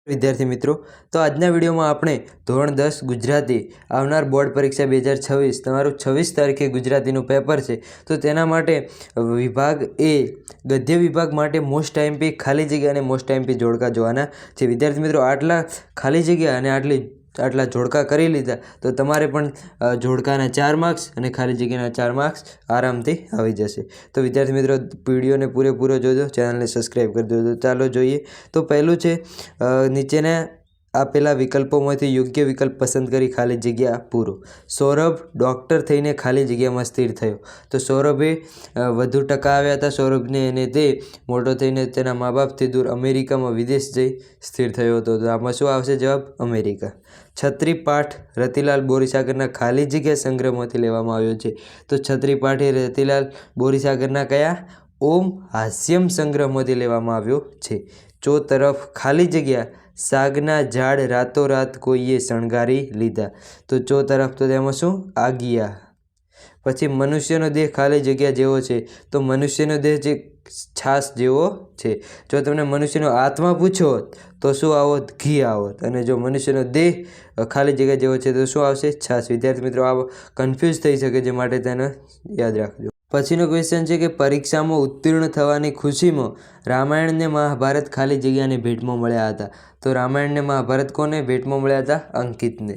વિદ્યાર્થી મિત્રો, તો આજના વિડીયોમાં આપણે ધોરણ 10 ગુજરાતી આવનાર બોર્ડ પરીક્ષા 2026 તમારું 26 તારીખે ગુજરાતીનું પેપર છે. તો તેના માટે વિભાગ એ ગદ્ય વિભાગ માટે મોસ્ટ આઈએમપી ખાલી જગ્યા અને મોસ્ટ આઈએમપી જોડકા જોવાના છે. વિદ્યાર્થી મિત્રો, આટલા ખાલી જગ્યા અને આટલા જોડકા કરી લીધા તો તમારે પણ જોડકાના 4 માર્ક્સ અને ખાલી જગ્યાના 4 માર્ક્સ આરામથી આવી જશે. તો વિદ્યાર્થી મિત્રો, વિડીયોને પૂરેપૂરો જોજો, ચેનલને સબસ્ક્રાઈબ કરી દેજો. ચાલો જોઈએ. તો પહેલું છે નીચેના આપેલા વિકલ્પોમાંથી યોગ્ય વિકલ્પ પસંદ કરી ખાલી જગ્યા પૂરો. સૌરભ ડૉક્ટર થઈને ખાલી જગ્યામાં સ્થિર થયો. તો સૌરભે વધુ ટકા આવ્યા હતા સૌરભને, અને તે મોટો થઈને તેના મા બાપથી દૂર અમેરિકામાં વિદેશ જઈ સ્થિર થયો હતો. તો આમાં શું આવશે જવાબ? અમેરિકા. છત્રી પાઠ રતિલાલ બોરીસાગરના ખાલી જગ્યા સંગ્રહમાંથી લેવામાં આવ્યો છે. તો છત્રી પાઠ એ રતિલાલ બોરીસાગરના કયા ઓમ હાસ્યમ સંગ્રહમાંથી લેવામાં આવ્યો છે. ચો તરફ ખાલી જગ્યા સાગના ઝાડ રાતોરાત કોઈએ શણગારી લીધા. તો ચો તરફ તો તેમાં શું? આગિયા. પછી મનુષ્યનો દેહ ખાલી જગ્યા જેવો છે. તો મનુષ્યનો દેહ જે છાસ જેવો છે. જો તમને મનુષ્યનો આત્મા પૂછો તો શું આવત? ઘી આવત. અને જો મનુષ્યનો દેહ ખાલી જગ્યા જેવો છે તો શું આવશે? છાસ. વિદ્યાર્થી મિત્રો, આ કન્ફ્યુઝ થઈ શકે છે, માટે તેને યાદ રાખજો. પછીનો ક્વેશ્ચન છે કે પરીક્ષામાં ઉત્તીર્ણ થવાની ખુશીમાં રામાયણ ને મહાભારત ખાલી જગ્યાને ભેટમાં મળ્યા હતા. તો રામાયણ ને મહાભારત કોને ભેટમાં મળ્યા હતા? અંકિતને.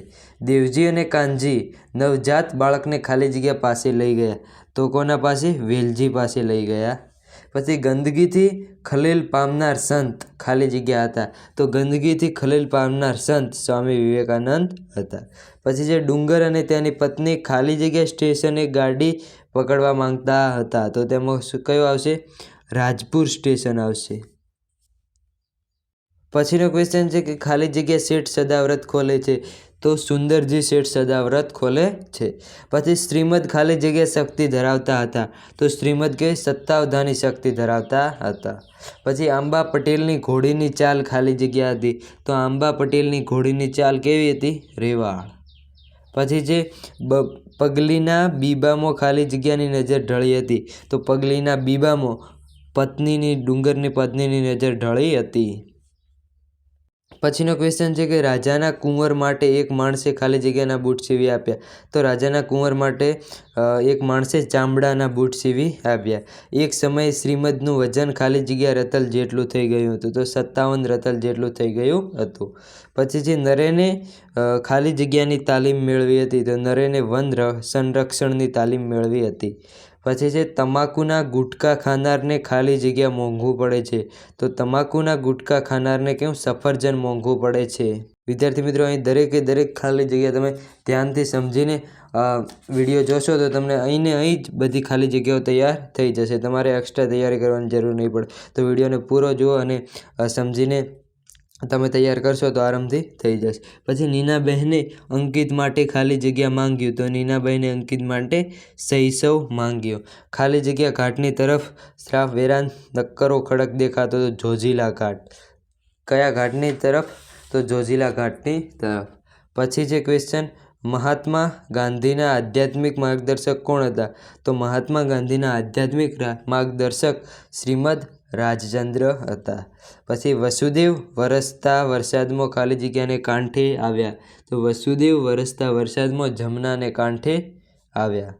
દેવજી અને કાનજી નવજાત બાળકને ખાલી જગ્યા પાસે લઈ ગયા. તો કોના પાસે? વેલજી પાસે લઈ ગયા. પછી ગંદકીથી ખલેલ પામનાર સંત ખાલી જગ્યા હતા. તો ગંદકીથી ખલેલ પામનાર સંત સ્વામી વિવેકાનંદ હતા. પછી જે ડુંગર અને તેની પત્ની ખાલી જગ્યા સ્ટેશને ગાડી પકડવા માંગતા હતા. તો તેમાં કયો આવશે? રાજપુર સ્ટેશન આવશે. પછીનો ક્વેશ્ચન છે કે ખાલી જગ્યા શેઠ સદાવ્રત ખોલે છે. તો સુંદરજી શેઠ સદાવ્રત ખોલે છે. પછી શ્રીમદ ખાલી જગ્યા શક્તિ ધરાવતા હતા. તો શ્રીમદ કે સત્તાવધાની શક્તિ ધરાવતા હતા. પછી આંબા પટેલની ઘોડીની ચાલ ખાલી જગ્યા હતી. તો આંબા પટેલની ઘોડીની ચાલ કેવી હતી? રેવાળ. પછી જે પગલીના બીબામાં ખાલી જગ્યાની નજર ઢળી હતી. તો પગલીના બીબામાં ડુંગરની પત્નીની નજર ઢળી હતી. પછીનો ક્વેશ્ચન છે કે રાજાના કુંવર માટે એક માણસે ખાલી જગ્યાના બૂટ સીવી આપ્યા. તો રાજાના કુંવર માટે એક માણસે ચામડાના બૂટ સીવી આપ્યા. એક સમયે શ્રીમદનું વજન ખાલી જગ્યા રતલ જેટલું થઈ ગયું હતું. તો 57 રતલ જેટલું થઈ ગયું હતું. પછી જે નરેને ખાલી જગ્યાની તાલીમ મેળવી હતી. તો નરેને વન સંરક્ષણની તાલીમ મેળવી હતી. પછી છે તમાકુના ગુટકા ખાનારને ખાલી જગ્યા મોંઘું પડે છે. તો તમાકુના ગુટકા ખાનારને કેવું? સફરજન મોંઘું પડે છે. વિદ્યાર્થી મિત્રો, અહીં દરેકે દરેક ખાલી જગ્યા તમે ધ્યાનથી સમજીને વિડીયો જોશો તો તમને અહીં જ બધી ખાલી જગ્યાઓ તૈયાર થઈ જશે. તમારે એક્સ્ટ્રા તૈયારી કરવાની જરૂર નહીં પડે. તો વિડીયોને પૂરો જુઓ અને સમજીને તમે તૈયાર કરશો તો આરામથી થઈ જશે. પછી નીનાબહેને અંકિત માટે ખાલી જગ્યા માંગ્યું. તો નીનાબહેને અંકિત માટે શૈશવ માંગ્યો. ખાલી જગ્યા ઘાટની તરફ શ્રાપ વેરાન નક્કરો ખડક દેખાતો. તો જોજીલા ઘાટ. કયા ઘાટની તરફ? તો જોજીલા ઘાટની તરફ. પછી જે ક્વેશ્ચન મહાત્મા ગાંધીના આધ્યાત્મિક માર્ગદર્શક કોણ હતા? તો મહાત્મા ગાંધીના આધ્યાત્મિક માર્ગદર્શક શ્રીમદ રાજચંદ્ર હતા. પછી વસુદેવ વરસતા વરસાદમાં ખાલી જગ્યાને કાંઠે આવ્યા. તો વસુદેવ વરસતા વરસાદમાં જમનાને કાંઠે આવ્યા.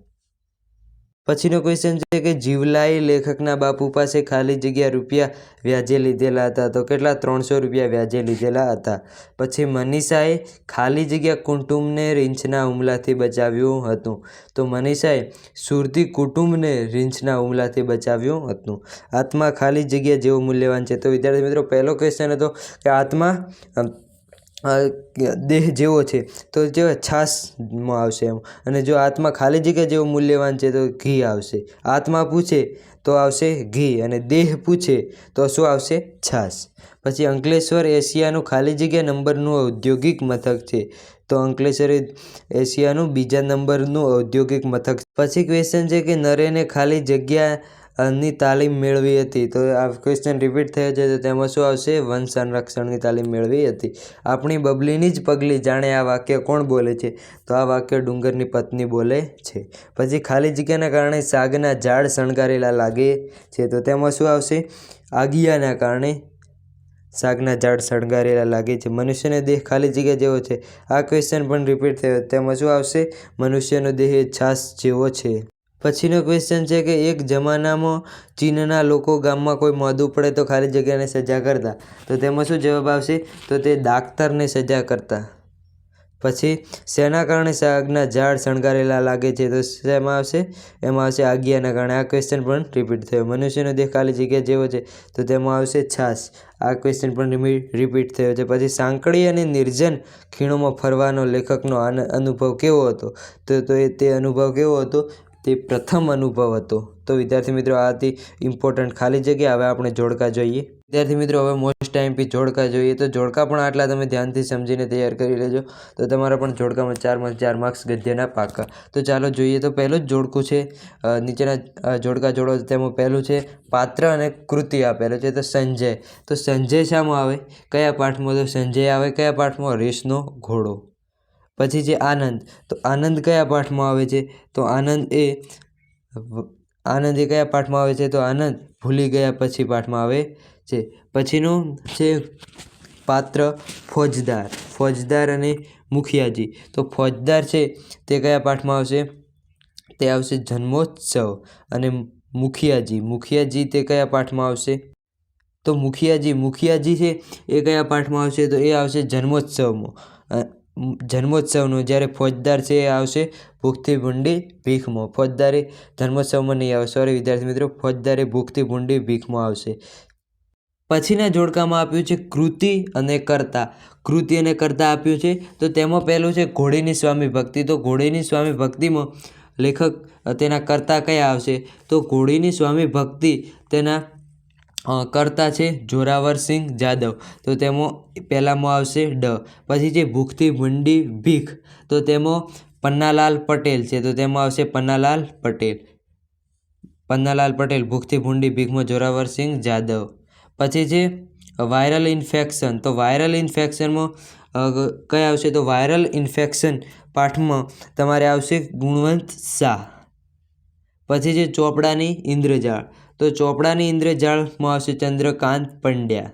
પછીનો ક્વેશ્ચન છે કે જીવલાએ લેખકના બાપુ પાસે ખાલી જગ્યા રૂપિયા વ્યાજે લીધેલા હતા. તો કેટલા? 300 રૂપિયા વ્યાજે લીધેલા હતા. પછી મનીષાએ ખાલી જગ્યા કુટુંબને રીંછના હુમલાથી બચાવ્યું હતું. તો મનીષાએ સુરતી કુટુંબને રીંછના હુમલાથી બચાવ્યું હતું. આત્મા ખાલી જગ્યા જેવો મૂલ્યવાન છે. તો વિદ્યાર્થી મિત્રો, પહેલો ક્વેશ્ચન હતો કે આત્મા દેહ જેવો છે તો જે છાસમાં આવશે એમ. અને જો આત્મા ખાલી જગ્યા જેવો મૂલ્યવાન છે તો ઘી આવશે. આત્મા પૂછે તો આવશે ઘી, અને દેહ પૂછે તો શું આવશે? છાસ. પછી અંકલેશ્વર એશિયાનું ખાલી જગ્યા નંબરનું ઔદ્યોગિક મથક છે. તો અંકલેશ્વર એશિયાનું 2જા નંબરનું ઔદ્યોગિક મથક. પછી ક્વેશ્ચન છે કે નરેને ખાલી જગ્યાની તાલીમ મેળવી હતી. તો આ ક્વેશ્ચન રિપીટ થયો છે. તો તેમાં શું આવશે? વન સંરક્ષણની તાલીમ મેળવી હતી. આપણી બબલીની જ પગલી જાણે આ વાક્ય કોણ બોલે છે? તો આ વાક્ય ડુંગરની પત્ની બોલે છે. પછી ખાલી જગ્યાના કારણે સાગના ઝાડ શણગારેલા લાગે છે. તો તેમાં શું આવશે? આગિયાના કારણે શાકના ઝાડ શણગારેલા લાગે છે. મનુષ્યનો દેહ ખાલી જગ્યા જેવો છે. આ ક્વેશ્ચન પણ રિપીટ થયો. તેમાં શું આવશે? મનુષ્યનો દેહ એ છાશ જેવો છે. પછીનો ક્વેશ્ચન છે કે એક જમાનામાં ચીનના લોકો ગામમાં કોઈ મોઢું પડે તો ખાલી જગ્યાને સજા કરતા. તો તેમાં શું જવાબ આવશે? તો તે દાક્તરને સજા કરતા. પછી શેના કારણે શાકના ઝાડ શણગારેલા લાગે છે? તો શેમાં આવશે? એમાં આવશે આજ્ઞાના કારણે. આ ક્વેશ્ચન પણ રિપીટ થયો. મનુષ્યનો દેહ ખાલી જગ્યા જેવો છે. તો તેમાં આવશે છાશ. આ ક્વેશ્ચન પણ રિપીટ થયો છે. પછી સાંકડી અને નિર્જન ખીણોમાં ફરવાનો લેખકનો અનુભવ કેવો હતો? તો તે અનુભવ કેવો હતો? તે પ્રથમ અનુભવ હતો. તો વિદ્યાર્થી મિત્રો આ હતી ઇમ્પોર્ટન્ટ ખાલી જગ્યા. હવે આપણે જોડકા જોઈએ. વિદ્યાર્થી મિત્રો હવે મોસ્ટ આઈએમપી જોડકા જોઈએ. તો જોડકા પણ આટલા તમે ધ્યાનથી સમજીને તૈયાર કરી લેજો. તો તમારા પણ જોડકામાં 4 માંથી 4 માર્ક્સ ગદ્યના પાકા. તો ચાલો જોઈએ. તો પહેલું જ જોડકું છે, નીચેના જોડકા જોડો. તેમાં પહેલું છે પાત્ર અને કૃતિ આપેલું છે. તો સંજય. તો સંજય શામાં આવે? કયા પાઠમાં? તો સંજય આવે કયા પાઠમાં? રેસનો ઘોડો. પછી છે આનંદ. તો આનંદ કયા પાઠમાં આવે છે? તો આનંદ એ કયા પાઠમાં આવે છે? તો આનંદ ભૂલી ગયા પછી પાઠમાં આવે છે. પછીનું છે પાત્ર ફોજદાર. ફોજદાર અને મુખિયાજી. તો ફોજદાર છે તે કયા પાઠમાં આવશે? તે આવશે જન્મોત્સવ. અને મુખિયાજી તે કયા પાઠમાં આવશે? તો મુખિયાજી છે એ કયા પાઠમાં આવશે? તો એ આવશે જન્મોત્સવનો. જ્યારે ફોજદાર છે એ આવશે ભૂખથી ભૂંડી ભીખમાં. ફોજદારી જન્મોત્સવમાં નહીં આવે. સોરી વિદ્યાર્થી મિત્રો, ફોજદારી ભૂખથી ભૂંડી ભીખમાં આવશે. પછીના જોડકામાં આપ્યું છે કૃતિ અને કર્તા. કૃતિ અને કર્તા આપ્યું છે. તો તેમાં પહેલું છે ઘોડીની સ્વામી ભક્તિ. તો ઘોડીની સ્વામી ભક્તિમાં લેખક તેના કર્તા કયા આવશે? તો ઘોડીની સ્વામી ભક્તિ તેના કર્તા છે જોરાવરસિંહ જાદવ. તો તેમાં પહેલામાં આવશે ડ. પછી જે ભૂખથી ભૂંડી ભીખ, તો તેમાં પન્નાલાલ પટેલ છે. તો તેમાં આવશે પન્નાલાલ પટેલ. ભૂખથી ભૂંડી ભીખમાં જોરાવરસિંહ જાદવ. પછી છે વાયરલ ઇન્ફેક્શન. તો વાયરલ ઇન્ફેક્શનમાં કયા આવશે? તો વાયરલ ઇન્ફેક્શન પાઠમાં તમારે આવશે ગુણવંત શાહ. પછી છે ચોપડાની ઇન્દ્રજાળ. તો ચોપડાની ઇન્દ્રજાળમાં આવશે ચંદ્રકાંત પંડ્યા.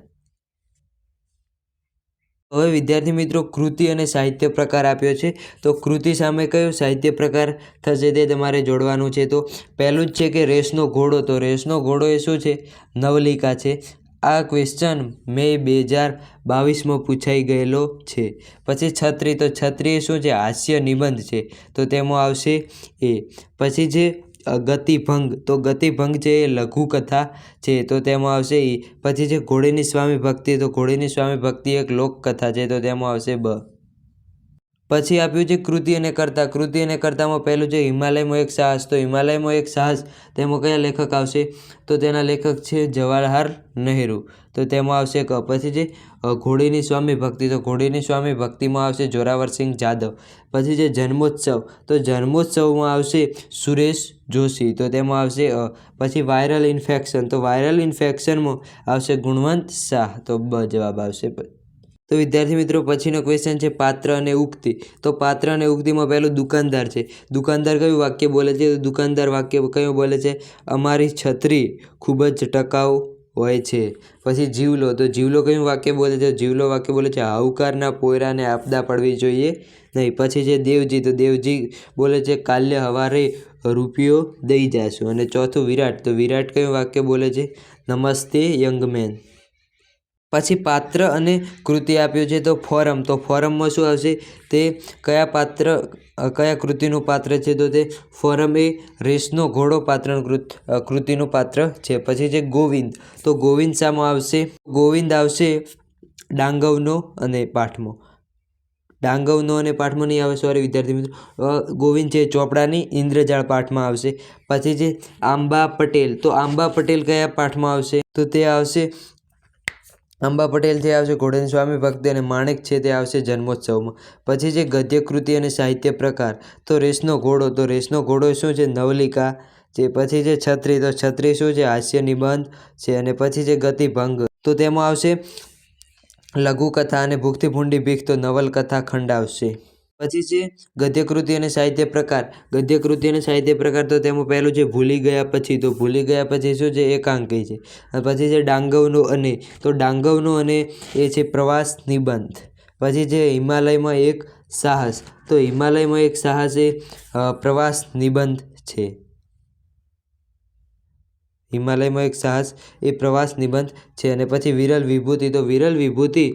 હવે વિદ્યાર્થી મિત્રો કૃતિ અને સાહિત્ય પ્રકાર આપ્યો છે. તો કૃતિ સામે કયો સાહિત્ય પ્રકાર થશે તે તમારે જોડવાનું છે. તો પહેલું જ છે કે રેસનો ઘોડો. તો રેસનો ઘોડો એ શું છે? નવલિકા છે. આ ક્વેશ્ચન મે 2022માં પૂછાઈ ગયેલો છે. પછી છત્રી. તો છત્રી એ શું છે? હાસ્ય નિબંધ છે. તો તેમાં આવશે એ. પછી છે ગતિભંગ. તો ગતિભંગ છે એ લઘુકથા છે. તો તેમાં આવશે ઈ. પછી છે ઘોડીની સ્વામી ભક્તિ. તો ઘોડીની સ્વામી ભક્તિ એક લોકકથા છે. તો તેમાં આવશે બ. પછી આપ્યું છે કૃતિ અને કર્તા. કૃતિ અને કર્તામાં પહેલું છે હિમાલયમાં એક સાહસ. તો હિમાલયમાં એક સાહસ તેમાં કયા લેખક આવશે? તો તેના લેખક છે જવાહરલાલ નહેરુ. તો તેમાં આવશે ક. પછી છે ઘોડીની સ્વામી ભક્તિ. તો ઘોડીની સ્વામી ભક્તિમાં આવશે જોરાવરસિંહ જાદવ. પછી છે જન્મોત્સવ. તો જન્મોત્સવમાં આવશે સુરેશ જોશી. તો તેમાં આવશે અ. પછી વાયરલ ઇન્ફેક્શન. તો વાયરલ ઇન્ફેક્શનમાં આવશે ગુણવંત શાહ. તો બ જવાબ આવશે. તો વિદ્યાર્થી મિત્રો પછીનો ક્વેશ્ચન છે પાત્ર અને ઉક્તિ. તો પાત્ર અને ઉક્તિમાં પહેલું દુકાનદાર છે. દુકાનદાર કયું વાક્ય બોલે છે? તો દુકાનદાર વાક્ય કયું બોલે છે? અમારી છત્રી ખૂબ જ ટકાઉ હોય છે. પછી જીવલો. તો જીવલો કયું વાક્ય બોલે છે? જીવલો વાક્ય બોલે છે હાઉકારના પોયરાને આપદા પડવી જોઈએ નહીં. પછી છે દેવજી. તો દેવજી બોલે છે કાલે હવારે રૂપિયો દઈ જાશું. અને ચોથું વિરાટ. તો વિરાટ કયું વાક્ય બોલે છે? નમસ્તે યંગ મેન. પછી પાત્ર અને કૃતિ આપ્યું છે. તો ફોરમ. તો ફોરમમાં શું આવશે? તે કયા કૃતિનું પાત્ર છે? તો તે ફોરમ એ રેસનો ઘોડો કૃતિનું પાત્ર છે. પછી છે ગોવિંદ. તો ગોવિંદ શામાં આવશે? ગોવિંદ આવશે ડાંગવનો અને પાઠમાં. ડાંગવનો અને પાઠમાં નહીં આવે. સોરી વિદ્યાર્થી મિત્રો, ગોવિંદ છે ચોપડાની ઇન્દ્રજાળ પાઠમાં આવશે. પછી છે આંબા પટેલ. તો આંબા પટેલ કયા પાઠમાં આવશે? તો તે આવશે આંબા પટેલ તે આવશે ઘોડીની સ્વામી ભક્તિ. અને માણેક છે તે આવશે જન્મોત્સવમાં. પછી છે ગદ્ય કૃતિ અને સાહિત્ય પ્રકાર. તો રેસનો ઘોડો. તો રેસનો ઘોડો શું છે? નવલિકા છે. પછી છે છત્રી. તો છત્રી શું છે? હાસ્ય નિબંધ છે. અને પછી છે ગતિભંગ. તો તેમાં આવશે લઘુકથા. અને ભૂખથી ભૂંડી ભીખ તો નવલકથા ખંડ આવશે. પછી છે ગદ્યકૃતિ અને સાહિત્ય પ્રકાર. ગદ્યકૃતિ અને સાહિત્ય પ્રકાર તો તેમાં પહેલું છે ભૂલી ગયા પછી. તો ભૂલી ગયા પછી શું છે? એકાંકી છે. અને પછી છે ડાંગવનો અને. તો ડાંગવનો અને એ છે પ્રવાસ નિબંધ. પછી છે હિમાલયમાં એક સાહસ. તો હિમાલયમાં એક સાહસ એ પ્રવાસ નિબંધ છે. હિમાલયમાં એક સાહસ એ પ્રવાસ નિબંધ છે. અને પછી વિરલ વિભૂતિ. તો વિરલ વિભૂતિ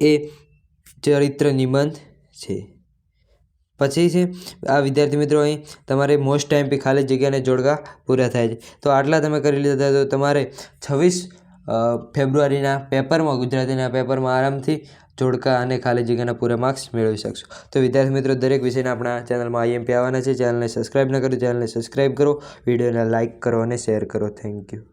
એ ચરિત્ર નિબંધ છે. પછી છે આ વિદ્યાર્થી મિત્રો અહીં તમારે મોસ્ટ ટાઈમ ખાલી જગ્યાને જોડકા પૂરા થાય છે. તો આટલા તમે કરી લીધા તો તમારે 26 ફેબ્રુઆરીના પેપરમાં, ગુજરાતીના પેપરમાં આરામથી જોડકા અને ખાલી જગ્યાના પૂરા માર્ક્સ મેળવી શકશો. તો વિદ્યાર્થી મિત્રો દરેક વિષયના આપણા ચેનલમાં IMP આવવાના છે. ચેનલને સબસ્ક્રાઈબ ન કરો, ચેનલને સબસ્ક્રાઈબ કરો, વિડીયોને લાઇક કરો અને શેર કરો. Thank you.